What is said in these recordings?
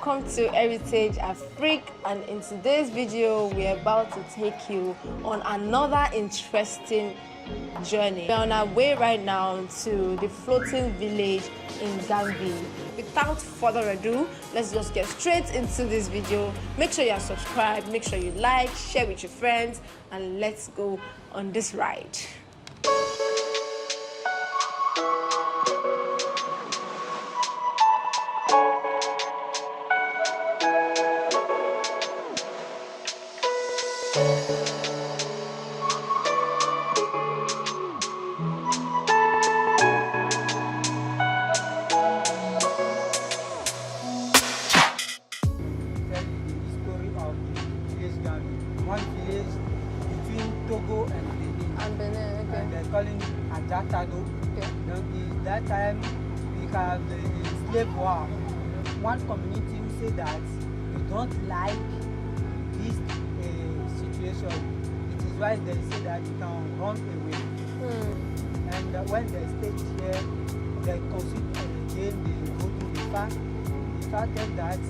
welcome to Heritage Afrique, and in today's video we're about to take you on another interesting journey. We're on our way right now to the floating village in Ganvie. Without further ado, let's just get straight into this video. Make sure you're subscribed, make sure you like, share with your friends, and let's go on this ride. One village between Togo and Benin. Okay. And they're calling Ajatado. Okay. That time we have the slave war. One community will say that we don't like this situation. It is why they say that you can run away. And when they stay here, they consider again the voting. The fact that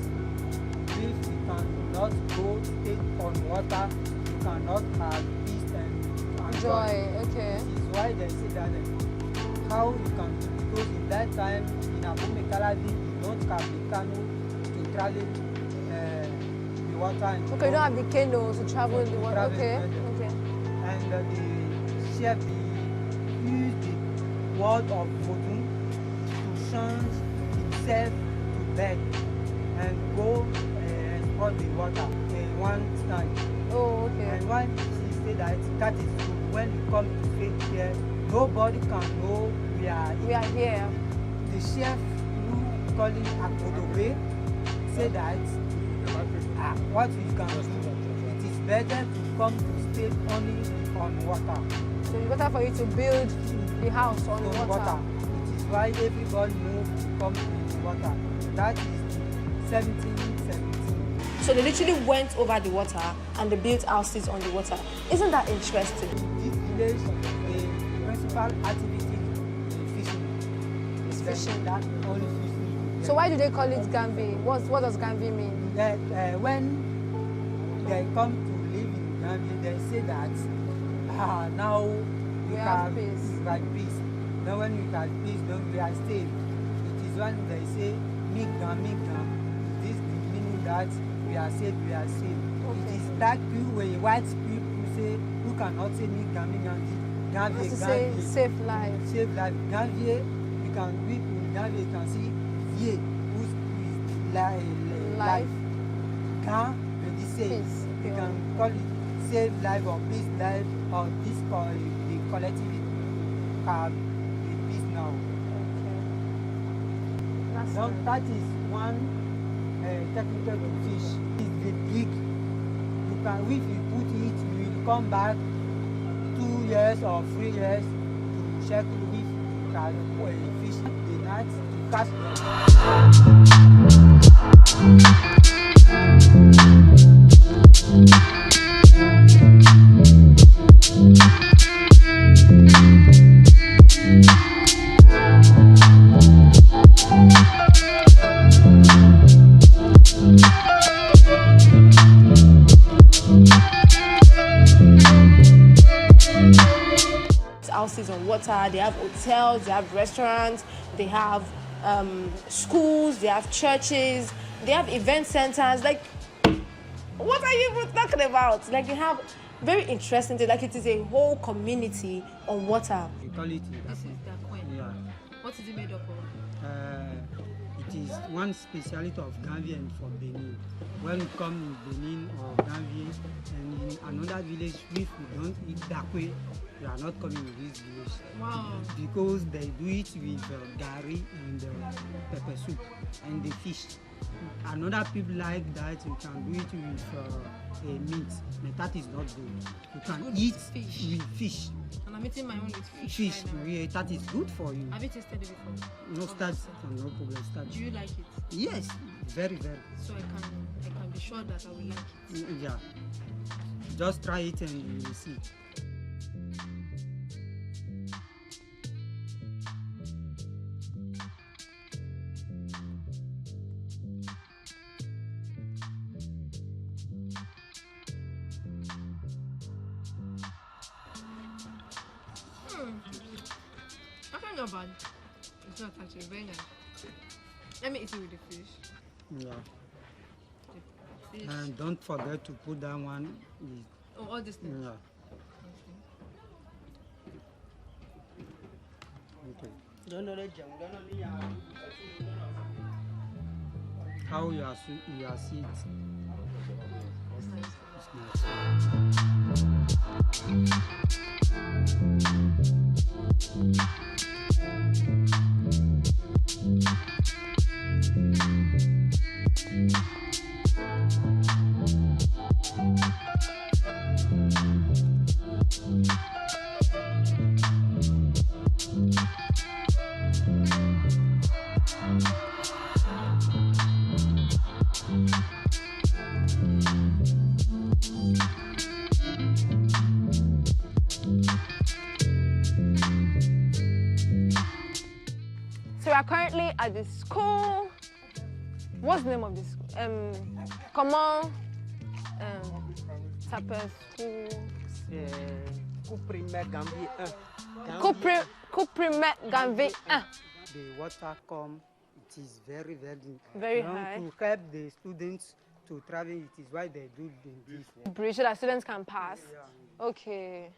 if we cannot go stay on water, we cannot have peace and Joy. Okay. This is why they say that how you can do, because in that time in Abume Kalabi you don't have the canoe to travel the water. And okay, you don't have the canoe to travel in the water. Okay. Okay. And the chef use the word of Vodun to change himself to bed and go for the water one time. Oh, okay. And when she said that is true. When you come to faith here, nobody can know we are here. The chef who call it Akodobe said that what we can do, it is better to come to stay only on water. So it's better for you to build the house on water. It is why everybody knows to come to the water. That is 1717. So they literally went over the water and they built houses on the water. Isn't that interesting? This village, the principal activity is fishing. It's fishing. That only fishing. So why do they call it Ganvie? What does Ganvie mean? When they come to live in Ganvie, they say that now we have peace. We have peace. Now when we have peace, then we are safe. It is when they say Migna. This is meaning that we are safe. Okay. It is black people, when white people say, who cannot say Ganvie, say safe life. Safe life. Ganvie, you can read in Ganvie, you can see Vie, who's life. Gan, when they say, you can call it save life or peace life, or this call the collectivity have the peace now. Okay. Now that is one technical to fish. It's the big. You can, if you put it, you will come back 2 years or 3 years to check if you can fish the night to catch houses on water, they have hotels, they have restaurants, they have schools, they have churches, they have event centers. Like, what are you even talking about? Like, they have very interesting things. Like, it is a whole community on water. We call it. This is the coin. Yeah. What is it made up of? It is one speciality of Ganvie and for Benin. When we come in Benin or Ganvie and in another village, if we don't eat that way, we are not coming to this village. Wow. Because they do it with gari and pepper soup and the fish. Another people like that, you can do it with meat, but that is not good. You can eat fish. with fish. And I'm eating my own with fish. Fish, Right now. yeah, that is good for you. Have you tasted it before? No start, no problem. Start. Do you like it? Yes, very, very. So I can be sure that I will like it. Yeah. Just try it and you will see. not bad. It's not actually very nice. Let me eat it with the fish. Yeah. The fish. And don't forget to put that one. Oh, all these things. Yeah. Okay. Okay. How you are see it? It's nice. It's nice. So we are currently at the school. What's the name of this school? Comment s'appelle school? Cours primaire Ganvie 1. Cours primaire Ganvie 1. The water come, it is very Very long high. to help the students to travel. It is why they do this. Bridge so that students can pass. Yeah. Okay.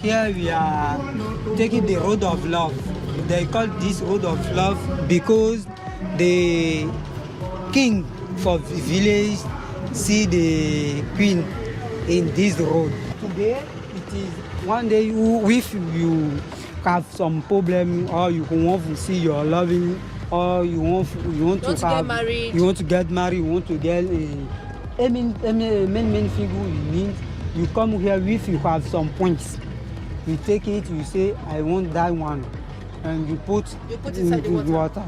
Here we are taking the road of love. They call this road of love because the king for the village see the queen in this road. Today it is one day if you have some problem or you want to see your loving or you want to get married. You want to get married, you want to get many things you need. You come here if you have some points. You take it, you say, I want that one. And you put inside the water.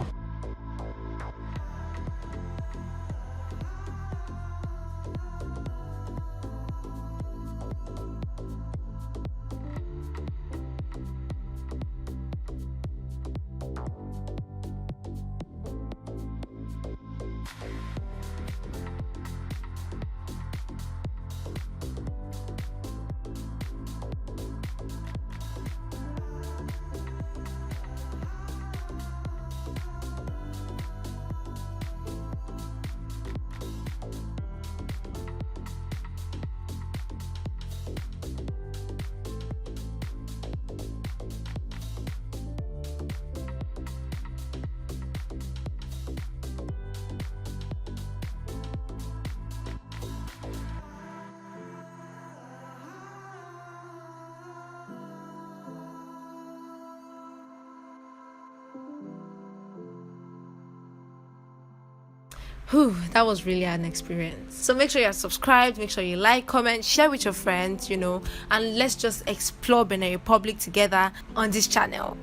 Whew, that was really an experience. So make sure you're subscribed, make sure you like, comment, share with your friends, and let's just explore Benin Republic together on this channel.